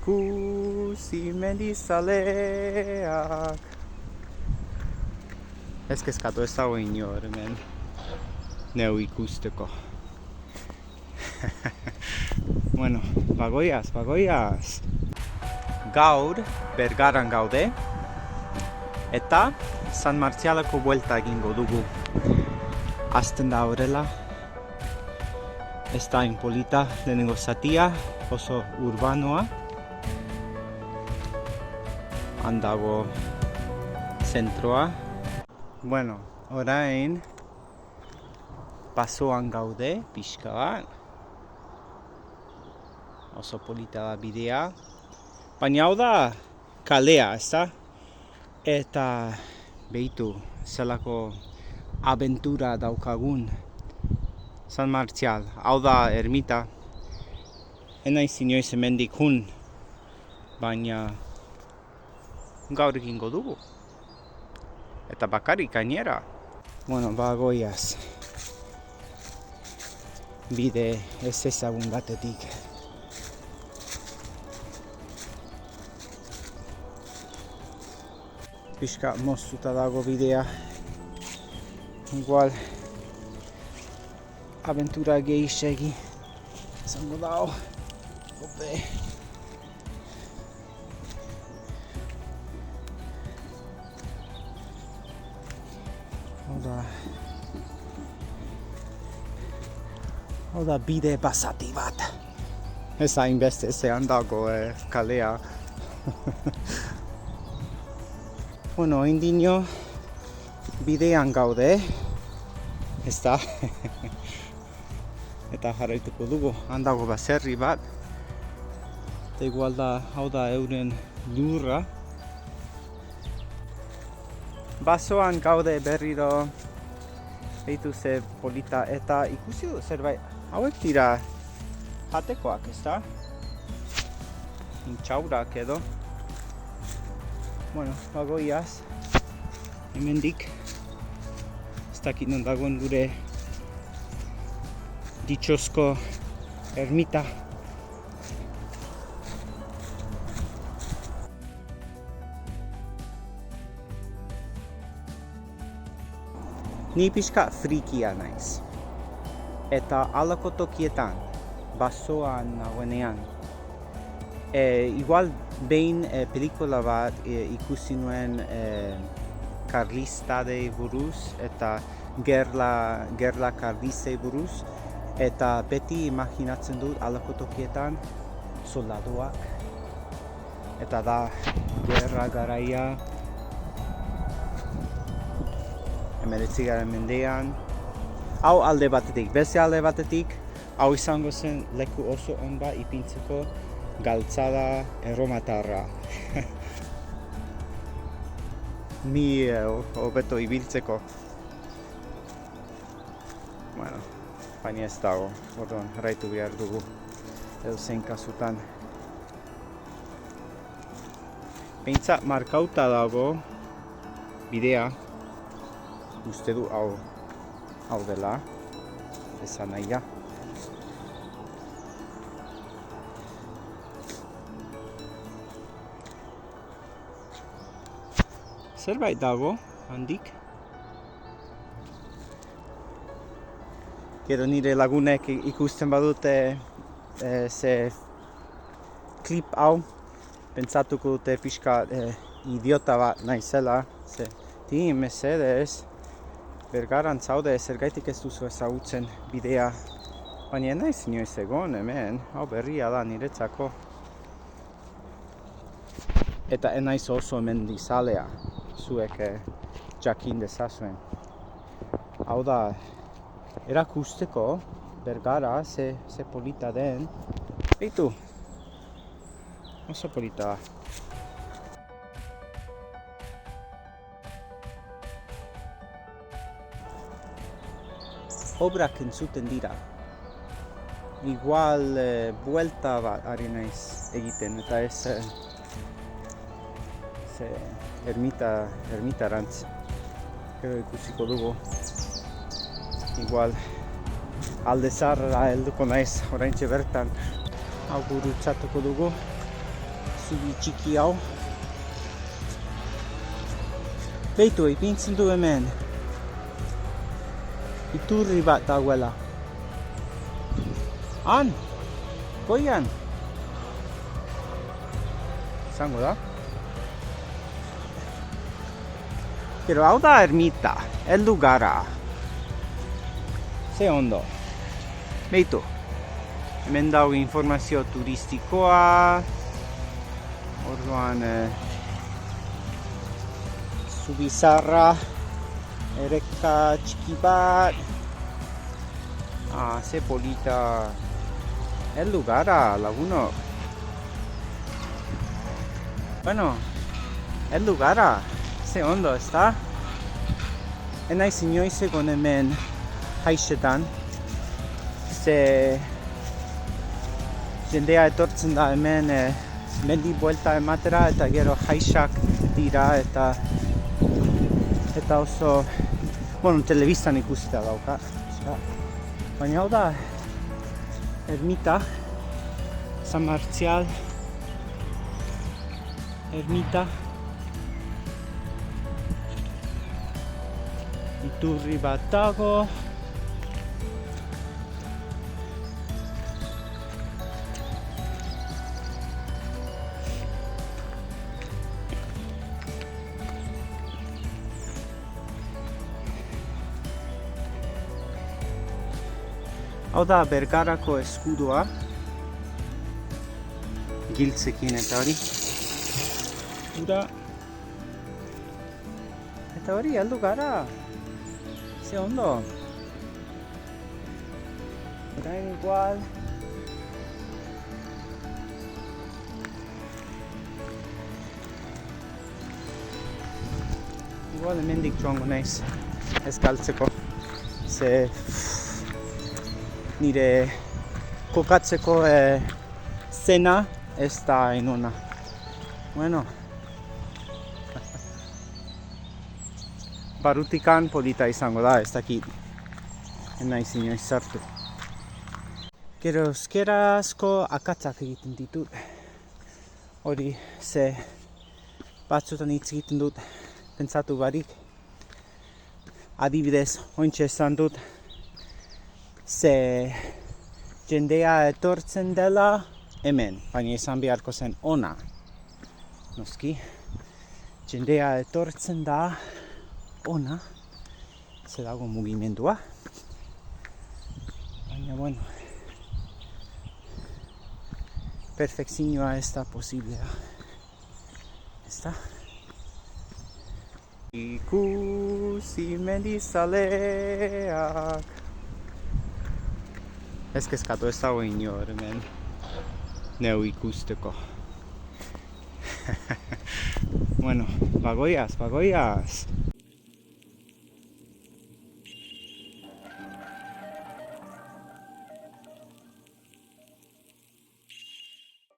ikusi mendizaleak. Ez kezkatu ez dago inor hemen neu ikusteko. Bueno, bagoiaz. Gaur Bergaran gaude eta San Martzialeko buelta egingo dugu. Hasten da horrela. Ez da inpolita lehenengo zatia, oso urbanoa. Handago zentroa. Bueno, orain pasoan gaude, pixka bat. Oso polita da bidea. Baina hau da kalea, ezta? Eta behitu, zelako abentura daukagun San Martzial. Hau da ermita. Enaiz inoiz hemendik jun, baina gaur egingo dugu. Eta bakarrik gainera. Bueno, bagoiaz. Bide ez ezagun batetik. Pixka moztuta dago bidea. Igual aventura gehiago izango dago. Ope. Hau da bide basati bat. Ez hainbeste zean dago kalea. Bueno, indino bidean gaude, ezta? Eta jarraituko dugu, handago baserri bat. Eta igual da, hau da euren lurra. Basoan gaude berriro, behitu ze polita eta ikusi du zerbait. Hauek dira jatekoak, ezta? Intxaurak edo. Bueno, bagoiaz, hemendik, ez dakit non dagoen gure ditxozko ermita. Ni pixka frikia naiz. Eta halako tokietan, basoan nagoenean. Igual behin pelikula bat ikusi nuen karlistadei buruz eta gerla karlistei buruz. Eta beti imaginatzen dut halako tokietan soldaduak. Eta da gerra garaia. 19. mendean. Hau alde batetik, beste alde batetik, hau izango zen leku oso onba ipintzeko galtzada erromatarra. Ni hobeto ibiltzeko. Bueno, baina ez dago, orduan jarraitu behar dugu edozein kasutan. Behintzat markauta dago bidea, uste du hau dela, esan nahia. Zerbait dago, handik. Gero nire lagunek ikusten badute ze klip hau, pentsatuko dute pixka idiota bat naizela. Ti, mesedez, Bergaran zaude, zergaitik ez duzu ezagutzen bidea. Baina naiz inoiz egon hemen, hau berria da niretzako. Eta enaiz oso mendizalea, zuek jakin dezazuen. Hau da, erakusteko Bergara ze polita den. Beitu, oso polita da. Obrak entzuten dira. Igual buelta bat ari naiz egiten, eta ez ermitarantz. Gero ikusiko dugu. Igual alde zaharra helduko naiz oraintxe bertan. Hau gurutzatuko dugu. Zubi txiki hau. Beitu, ipintzen du hemen. Iturri bat dagoela. Han! Goian! Izango da. Gero hau da ermita, heldu gara. Ze ondo. Beitu. Hemen dago informazio turistikoa. Orduan zubi zaharra, ereka txiki bat. Ze polita. Heldu gara, lagunok. Bueno, heldu gara. Ze ondo, ezta? Enaiz inoiz egon hemen haixetan. Ze jendea etortzen da hemen mendi buelta ematera eta gero haixak dira eta oso, bueno, telebistan ikustea dauka. Baina hau da ermita, San Martzial ermita. Iturri bat dago. Hau da Bergarako eskudoa. Giltzekin eta hori. Ura. Eta hori, heldu gara. Ze ondo. Orain igual. Igual hemendik joango naiz. Ez galtzeko. Ze nire kokatzeko zena ez da inona. Bueno. Barrutikan polita izango da, ez dakit. Enaiz inoiz sartu. Gero euskarazko akatzak egiten ditut. Hori, ze batzutan hitz egiten dut pentsatu barik. Adibidez, ointxe esan dut, ze jendea etortzen dela hemen, baina esan beharko zen ona. Noski, jendea etortzen da ona, ze dago mugimendua. Baina, bueno, perfekzioa ez da posiblea. Ez da? Ikusi mendizaleak. Ez kezkatu ez dago inor hemen neu ikusteko. Bueno, bagoiaz.